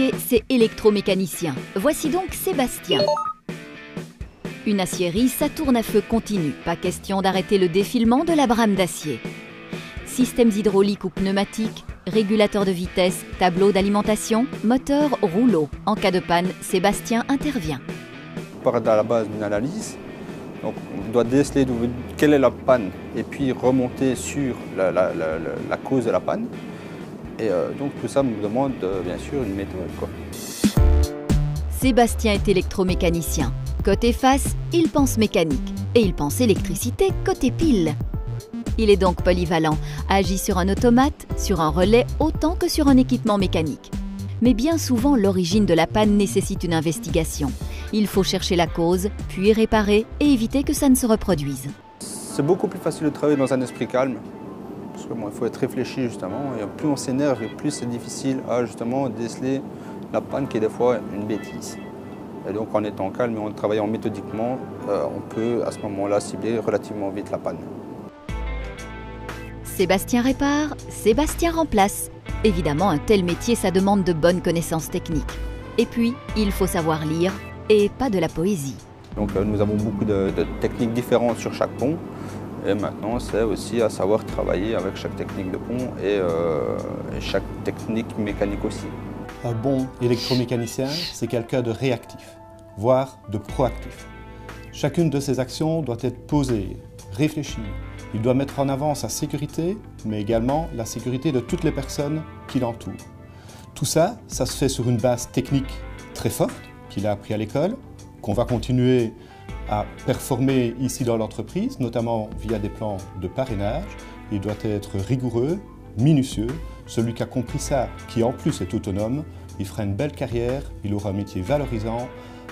métier, c'est électromécanicien. Voici donc Sébastien. Une aciérie, ça tourne à feu continu. Pas question d'arrêter le défilement de la brame d'acier. Systèmes hydrauliques ou pneumatiques, régulateur de vitesse, tableau d'alimentation, moteur, rouleau. En cas de panne, Sébastien intervient. On part à la base d'une analyse. Donc on doit déceler quelle est la panne et puis remonter sur la cause de la panne. Et donc tout ça me demande bien sûr une méthode, quoi. Sébastien est électromécanicien. Côté face, il pense mécanique. Et il pense électricité côté pile. Il est donc polyvalent, agit sur un automate, sur un relais autant que sur un équipement mécanique. Mais bien souvent, l'origine de la panne nécessite une investigation. Il faut chercher la cause, puis réparer et éviter que ça ne se reproduise. C'est beaucoup plus facile de travailler dans un esprit calme, parce que il faut être réfléchi justement, et plus on s'énerve et plus c'est difficile à justement déceler la panne qui est des fois une bêtise. Et donc en étant calme et en travaillant méthodiquement, on peut à ce moment-là cibler relativement vite la panne. Sébastien répare, Sébastien remplace. Évidemment, un tel métier, ça demande de bonnes connaissances techniques. Et puis, il faut savoir lire, et pas de la poésie. Donc nous avons beaucoup de techniques différentes sur chaque pont. Et maintenant, c'est aussi à savoir travailler avec chaque technique de pont et chaque technique mécanique aussi. Un bon électromécanicien, c'est quelqu'un de réactif, voire de proactif. Chacune de ses actions doit être posée, réfléchie. Il doit mettre en avant sa sécurité, mais également la sécurité de toutes les personnes qui l'entourent. Tout ça, ça se fait sur une base technique très forte, qu'il a appris à l'école, qu'on va continuer à performer ici dans l'entreprise, notamment via des plans de parrainage. Il doit être rigoureux, minutieux. Celui qui a compris ça, qui en plus est autonome, il fera une belle carrière, il aura un métier valorisant,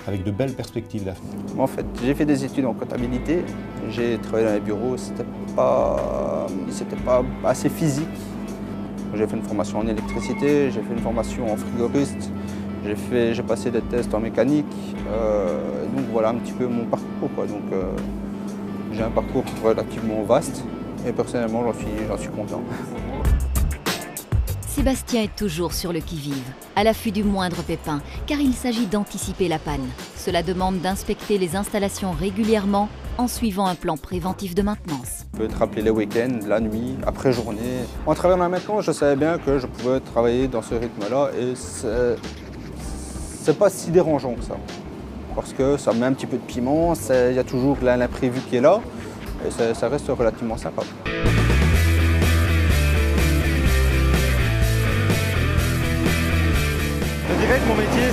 avec de belles perspectives d'avenir. En fait, j'ai fait des études en comptabilité, j'ai travaillé dans les bureaux, c'était pas assez physique. J'ai fait une formation en électricité, j'ai fait une formation en frigoriste, j'ai passé des tests en mécanique, donc voilà un petit peu mon parcours, quoi. Donc j'ai un parcours relativement vaste et personnellement j'en suis content. Sébastien est toujours sur le qui-vive, à l'affût du moindre pépin, car il s'agit d'anticiper la panne. Cela demande d'inspecter les installations régulièrement en suivant un plan préventif de maintenance. Je peux être appelé les week-ends, la nuit, après journée. En travaillant dans la maintenance, je savais bien que je pouvais travailler dans ce rythme-là et c'est pas si dérangeant que ça. Parce que ça met un petit peu de piment, il y a toujours l'imprévu qui est là et ça reste relativement sympa. Je dirais que mon métier,